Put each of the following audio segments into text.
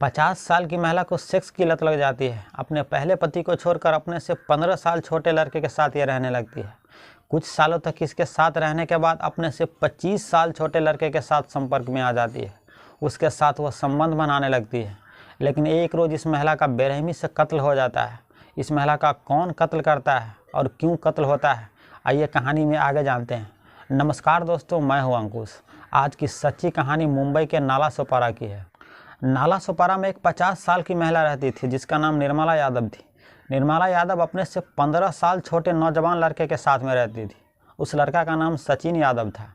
50 साल की महिला को सेक्स की लत लग जाती है। अपने पहले पति को छोड़कर अपने से 15 साल छोटे लड़के के साथ ये रहने लगती है। कुछ सालों तक इसके साथ रहने के बाद अपने से 25 साल छोटे लड़के के साथ संपर्क में आ जाती है। उसके साथ वह संबंध बनाने लगती है। लेकिन एक रोज़ इस महिला का बेरहमी से कत्ल हो जाता है। इस महिला का कौन कत्ल करता है और क्यों कत्ल होता है, आइए कहानी में आगे जानते हैं। नमस्कार दोस्तों, मैं हूं अंकुश। आज की सच्ची कहानी मुंबई के नाला सोपारा की है। नाला सोपारा में एक 50 साल की महिला रहती थी जिसका नाम निर्मला यादव थी। निर्मला यादव अपने से 15 साल छोटे नौजवान लड़के के साथ में रहती थी। उस लड़का का नाम सचिन यादव था।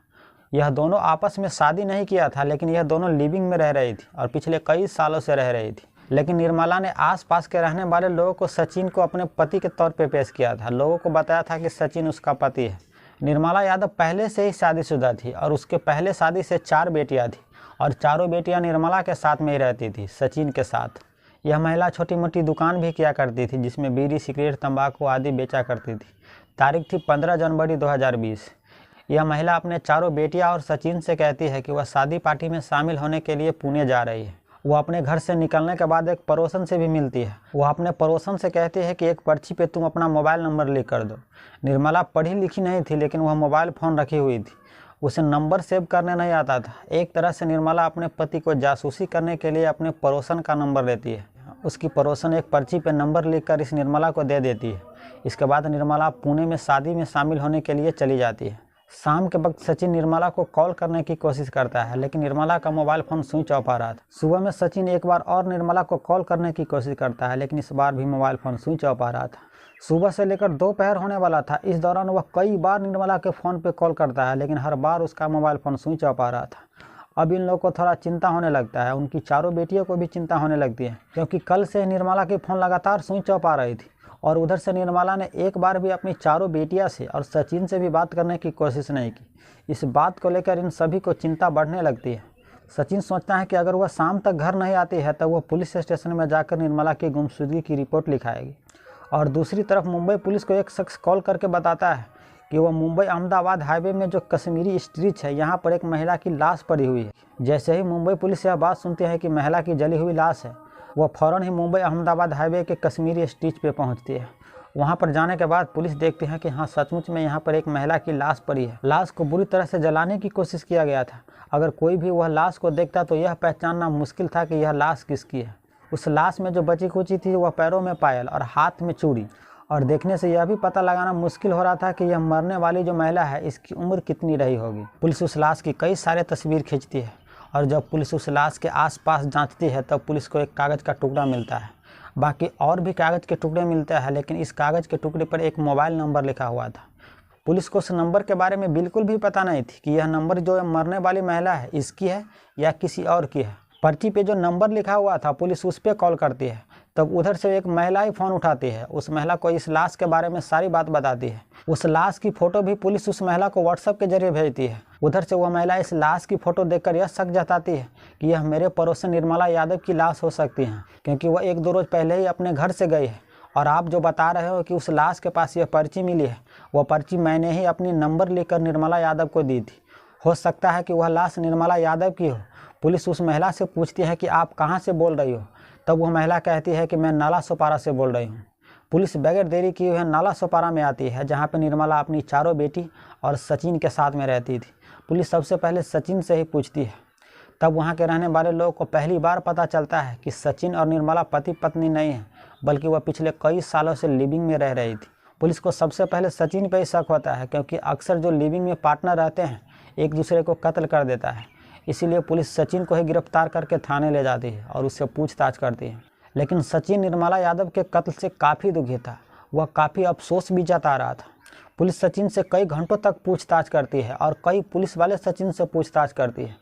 यह दोनों आपस में शादी नहीं किया था, लेकिन यह दोनों लिविंग में रह रही थी और पिछले कई सालों से रह रही थी। लेकिन निर्मला ने आसपास के रहने वाले लोगों को सचिन को अपने पति के तौर पर पेश किया था। लोगों को बताया था कि सचिन उसका पति है। निर्मला यादव पहले से ही शादीशुदा थी और उसके पहले शादी से 4 बेटियां थी और चारों बेटियां निर्मला के साथ में ही रहती थी, सचिन के साथ। यह महिला छोटी मोटी दुकान भी किया करती थी जिसमें बीड़ी, सिगरेट, तंबाकू आदि बेचा करती थी। तारीख थी 15 जनवरी 2020। यह महिला अपने चारों बेटियां और सचिन से कहती है कि वह शादी पार्टी में शामिल होने के लिए पुणे जा रही है। वह अपने घर से निकलने के बाद एक पड़ोसन से भी मिलती है। वह अपने पड़ोसन से कहती है कि एक पर्ची पे तुम अपना मोबाइल नंबर लिख कर दो। निर्मला पढ़ी लिखी नहीं थी, लेकिन वह मोबाइल फ़ोन रखी हुई थी। उसे नंबर सेव करने नहीं आता था। एक तरह से निर्मला अपने पति को जासूसी करने के लिए अपने पड़ोसन का नंबर लेती है। उसकी पड़ोसन एक पर्ची पे नंबर लिखकर इस निर्मला को दे देती है। इसके बाद निर्मला पुणे में शादी में शामिल होने के लिए चली जाती है। शाम के वक्त सचिन निर्मला को कॉल करने की कोशिश करता है, लेकिन निर्मला का मोबाइल फ़ोन स्विच ऑफ आ रहा था। सुबह में सचिन एक बार और निर्मला को कॉल करने की कोशिश करता है, लेकिन इस बार भी मोबाइल फ़ोन स्विच ऑफ आ रहा था। सुबह से लेकर दोपहर होने वाला था। इस दौरान वह कई बार निर्मला के फ़ोन पे कॉल करता है, लेकिन हर बार उसका मोबाइल फ़ोन स्विच ऑफ आ रहा था। अब इन लोगों को थोड़ा चिंता होने लगता है। उनकी चारों बेटियों को भी चिंता होने लगती है, क्योंकि कल से निर्मला की फ़ोन लगातार स्विच ऑफ आ रही थी। और उधर से निर्मला ने एक बार भी अपनी चारों बेटियां से और सचिन से भी बात करने की कोशिश नहीं की। इस बात को लेकर इन सभी को चिंता बढ़ने लगती है। सचिन सोचता है कि अगर वह शाम तक घर नहीं आती है तो वह पुलिस स्टेशन में जाकर निर्मला की गुमशुदगी की रिपोर्ट लिखाएगी। और दूसरी तरफ मुंबई पुलिस को एक शख्स कॉल करके बताता है कि वह मुंबई अहमदाबाद हाईवे में जो कश्मीरी स्ट्रीट है, यहाँ पर एक महिला की लाश पड़ी हुई है। जैसे ही मुंबई पुलिस यह बात सुनती है कि महिला की जली हुई लाश है, वह फ़ौरन ही मुंबई अहमदाबाद हाईवे के कश्मीरी स्ट्रीट पे पहुंचती है। वहां पर जाने के बाद पुलिस देखती है कि हाँ, सचमुच में यहाँ पर एक महिला की लाश पड़ी है। लाश को बुरी तरह से जलाने की कोशिश किया गया था। अगर कोई भी वह लाश को देखता तो यह पहचानना मुश्किल था कि यह लाश किसकी है। उस लाश में जो बची कुची थी वह पैरों में पायल और हाथ में चूड़ी, और देखने से यह भी पता लगाना मुश्किल हो रहा था कि यह मरने वाली जो महिला है इसकी उम्र कितनी रही होगी। पुलिस उस लाश की कई सारे तस्वीर खींचती है और जब पुलिस उस लाश के आसपास जांचती है तब पुलिस को एक कागज़ का टुकड़ा मिलता है। बाकी और भी कागज़ के टुकड़े मिलते हैं, लेकिन इस कागज़ के टुकड़े पर एक मोबाइल नंबर लिखा हुआ था। पुलिस को उस नंबर के बारे में बिल्कुल भी पता नहीं थी कि यह नंबर जो मरने वाली महिला है इसकी है या किसी और की है। पर्ची पे जो नंबर लिखा हुआ था पुलिस उस पर कॉल करती है, तब उधर से एक महिला ही फ़ोन उठाती है। उस महिला को इस लाश के बारे में सारी बात बताती है। उस लाश की फ़ोटो भी पुलिस उस महिला को व्हाट्सएप के जरिए भेजती है। उधर से वह महिला इस लाश की फ़ोटो देखकर यह शक जताती है कि यह मेरे पड़ोसन निर्मला यादव की लाश हो सकती है, क्योंकि वह 1-2 रोज़ पहले ही अपने घर से गई है। और आप जो बता रहे हो कि उस लाश के पास यह पर्ची मिली है, वह पर्ची मैंने ही अपनी नंबर लेकर निर्मला यादव को दी थी। हो सकता है कि वह लाश निर्मला यादव की हो। पुलिस उस महिला से पूछती है कि आप कहाँ से बोल रही हो, तब वह महिला कहती है कि मैं नाला सोपारा से बोल रही हूँ। पुलिस बगैर देरी किए हुए नाला सोपारा में आती है, जहाँ पर निर्मला अपनी चारों बेटी और सचिन के साथ में रहती थी। पुलिस सबसे पहले सचिन से ही पूछती है। तब वहाँ के रहने वाले लोगों को पहली बार पता चलता है कि सचिन और निर्मला पति पत्नी नहीं है, बल्कि वह पिछले कई सालों से लिविंग में रह रही थी। पुलिस को सबसे पहले सचिन पर ही शक होता है, क्योंकि अक्सर जो लिविंग में पार्टनर रहते हैं एक दूसरे को कत्ल कर देता है। इसीलिए पुलिस सचिन को ही गिरफ्तार करके थाने ले जाती है और उससे पूछताछ करती है। लेकिन सचिन निर्मला यादव के कत्ल से काफ़ी दुखी था। वह काफ़ी अफसोस भी जता रहा था। पुलिस सचिन से कई घंटों तक पूछताछ करती है और कई पुलिस वाले सचिन से पूछताछ करती है।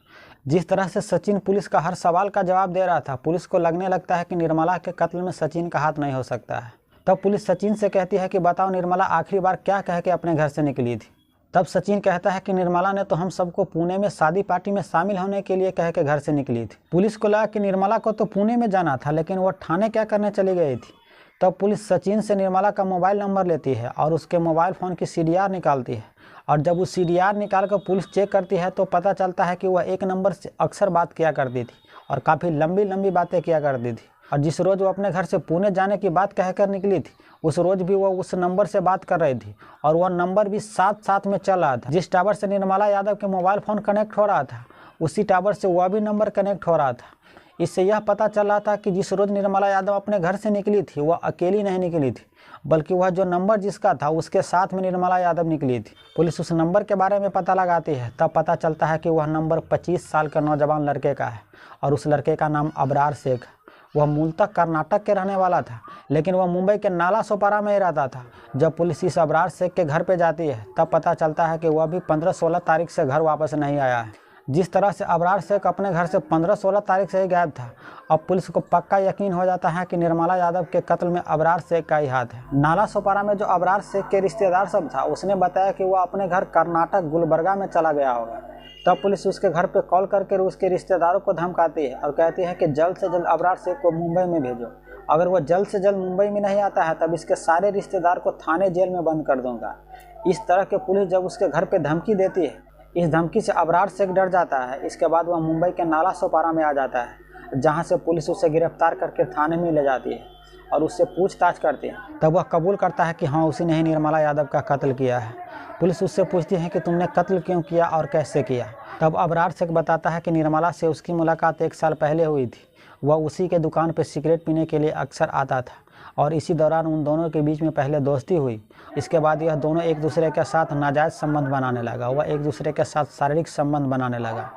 जिस तरह से सचिन पुलिस का हर सवाल का जवाब दे रहा था, पुलिस को लगने लगता है कि निर्मला के कत्ल में सचिन का हाथ नहीं हो सकता है। तब पुलिस सचिन से कहती है कि बताओ, निर्मला आखिरी बार क्या कह के अपने घर से निकली थी। तब सचिन कहता है कि निर्मला ने तो हम सबको पुणे में शादी पार्टी में शामिल होने के लिए कह के घर से निकली थी। पुलिस को लगा कि निर्मला को तो पुणे में जाना था, लेकिन वह थाने क्या करने चली गई थी। तब पुलिस सचिन से निर्मला का मोबाइल नंबर लेती है और उसके मोबाइल फ़ोन की CDR निकालती है। और जब वो CDR निकाल कर पुलिस चेक करती है तो पता चलता है कि वह एक नंबर से अक्सर बात किया करती थी और काफ़ी लंबी लंबी बातें किया करती थी। और जिस रोज़ वो अपने घर से पुणे जाने की बात कहकर निकली थी, उस रोज़ भी वो उस नंबर से बात कर रही थी और वह नंबर भी साथ साथ में चल रहा था। जिस टावर से निर्मला यादव के मोबाइल फ़ोन कनेक्ट हो रहा था, उसी टावर से वह भी नंबर कनेक्ट हो रहा था। इससे यह पता चल रहा था कि जिस रोज़ निर्मला यादव अपने घर से निकली थी, वह अकेली नहीं निकली थी, बल्कि वह जो नंबर जिसका था उसके साथ में निर्मला यादव निकली थी। पुलिस उस नंबर के बारे में पता लगाती है, तब पता चलता है कि वह नंबर 25 साल के नौजवान लड़के का है और उस लड़के का नाम अबरार शेख है। वह मूलतः कर्नाटक के रहने वाला था, लेकिन वह मुंबई के नालासोपारा में ही रहता था। जब पुलिस इस अबरार शेख के घर पर जाती है, तब पता चलता है कि वह भी 15-16 तारीख से घर वापस नहीं आया है। जिस तरह से अबरार शेख अपने घर से 15-16 तारीख से ही गायब था, अब पुलिस को पक्का यकीन हो जाता है कि निर्मला यादव के कत्ल में अबरार शेख का ही हाथ है। नालासोपारा में जो अबरार शेख के रिश्तेदार सब था, उसने बताया कि वह अपने घर कर्नाटक गुलबर्गा में चला गया होगा। तब पुलिस उसके घर पे कॉल करके उसके रिश्तेदारों को धमकाती है और कहती है कि जल्द से जल्द अबरार शेख को मुंबई में भेजो। अगर वह जल्द से जल्द मुंबई में नहीं आता है, तब इसके सारे रिश्तेदार को थाने जेल में बंद कर दूंगा। इस तरह के पुलिस जब उसके घर पे धमकी देती है, इस धमकी से अबरार शेख डर जाता है। इसके बाद वह मुंबई के नालासोपारा में आ जाता है, जहां से पुलिस उसे गिरफ्तार करके थाने में ले जाती है और उससे पूछताछ करती है। तब वह कबूल करता है कि हाँ, उसी ने ही निर्मला यादव का कत्ल किया है। पुलिस उससे पूछती है कि तुमने कत्ल क्यों किया और कैसे किया। तब अबरार शेख बताता है कि निर्मला से उसकी मुलाकात 1 साल पहले हुई थी। वह उसी के दुकान पर सिगरेट पीने के लिए अक्सर आता था और इसी दौरान उन दोनों के बीच में पहले दोस्ती हुई। इसके बाद यह दोनों एक दूसरे के साथ नाजायज़ संबंध बनाने लगा। वह एक दूसरे के साथ शारीरिक संबंध बनाने लगा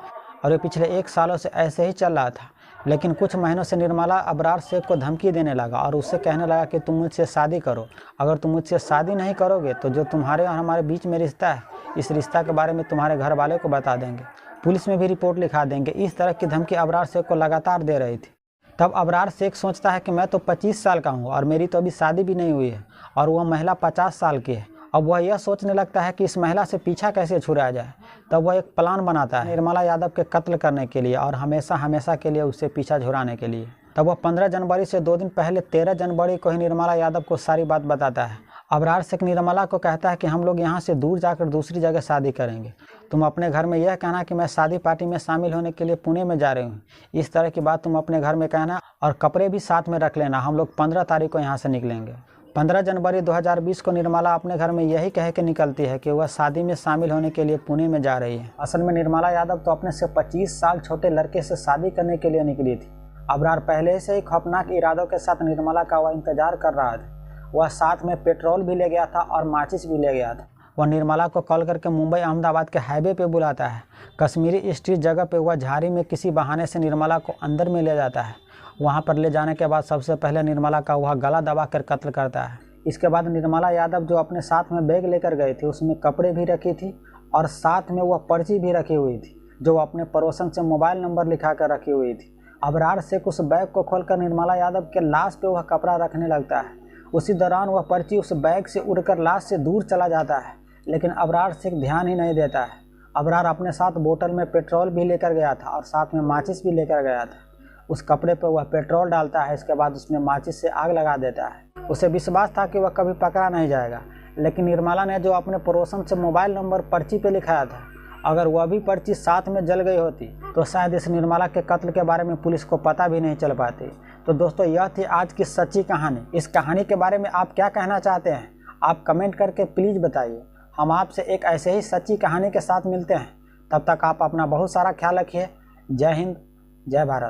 और ये पिछले 1 सालों से ऐसे ही चल रहा था। लेकिन कुछ महीनों से निर्मला अबरार शेख को धमकी देने लगा और उससे कहने लगा कि तुम मुझसे शादी करो। अगर तुम मुझसे शादी नहीं करोगे तो जो तुम्हारे और हमारे बीच में रिश्ता है, इस रिश्ता के बारे में तुम्हारे घर वाले को बता देंगे, पुलिस में भी रिपोर्ट लिखा देंगे। इस तरह की धमकी अबरार शेख को लगातार दे रही थी। तब अबरार शेख सोचता है कि मैं तो 25 साल का हूँ और मेरी तो अभी शादी भी नहीं हुई है और वह महिला 50 साल की है। अब वह यह सोचने लगता है कि इस महिला से पीछा कैसे छुड़ाया जाए। तब वह एक प्लान बनाता है निर्मला यादव के कत्ल करने के लिए और हमेशा हमेशा के लिए उससे पीछा छुड़ाने के लिए। तब वह 15 जनवरी से 2 दिन पहले 13 जनवरी को ही निर्मला यादव को सारी बात बताता है। अबरार शेख निर्मला को कहता है कि हम लोग यहाँ से दूर जाकर दूसरी जगह शादी करेंगे। तुम अपने घर में यह कहना कि मैं शादी पार्टी में शामिल होने के लिए पुणे में जा रही हूँ। इस तरह की बात तुम अपने घर में कहना और कपड़े भी साथ में रख लेना। हम लोग 15 तारीख को यहाँ से निकलेंगे। 15 जनवरी 2020 को निर्मला अपने घर में यही कह के निकलती है कि वह शादी में शामिल होने के लिए पुणे में जा रही है। असल में निर्मला यादव तो अपने से 25 साल छोटे लड़के से शादी करने के लिए निकली थी। अबरार पहले से ही खौफनाक इरादों के साथ निर्मला का वह इंतजार कर रहा था। वह साथ में पेट्रोल भी ले गया था और माचिस भी ले गया था। वह निर्मला को कॉल करके मुंबई अहमदाबाद के हाईवे पे बुलाता है। कश्मीरी स्ट्रीट जगह पे वह झाड़ी में किसी बहाने से निर्मला को अंदर में ले जाता है। वहां पर ले जाने के बाद सबसे पहले निर्मला का वह गला दबा कर कत्ल करता है। इसके बाद निर्मला यादव जो अपने साथ में बैग लेकर गई थी, उसमें कपड़े भी रखी थी और साथ में वह पर्ची भी रखी हुई थी जो अपने पड़ोसन से मोबाइल नंबर लिखा कर रखी हुई थी। अबरार शेख उस बैग को खोलकर निर्मला यादव के लाश पे वह कपड़ा रखने लगता है। उसी दौरान वह पर्ची उस बैग से उड़कर लाश से दूर चला जाता है, लेकिन अबरार शेख ध्यान ही नहीं देता है। अबरार अपने साथ बोतल में पेट्रोल भी लेकर गया था और साथ में माचिस भी लेकर गया था। उस कपड़े पर वह पेट्रोल डालता है, इसके बाद उसमें माचिस से आग लगा देता है। उसे विश्वास था कि वह कभी पकड़ा नहीं जाएगा, लेकिन निर्मला ने जो अपने पड़ोसन से मोबाइल नंबर पर्ची पे लिखाया था, अगर वह भी पर्ची साथ में जल गई होती तो शायद इस निर्मला के कत्ल के बारे में पुलिस को पता भी नहीं चल पाती। तो दोस्तों, यह थी आज की सच्ची कहानी। इस कहानी के बारे में आप क्या कहना चाहते हैं, आप कमेंट करके प्लीज़ बताइए। हम आपसे एक ऐसे ही सच्ची कहानी के साथ मिलते हैं। तब तक आप अपना बहुत सारा ख्याल रखिए। जय हिंद, जय भारत।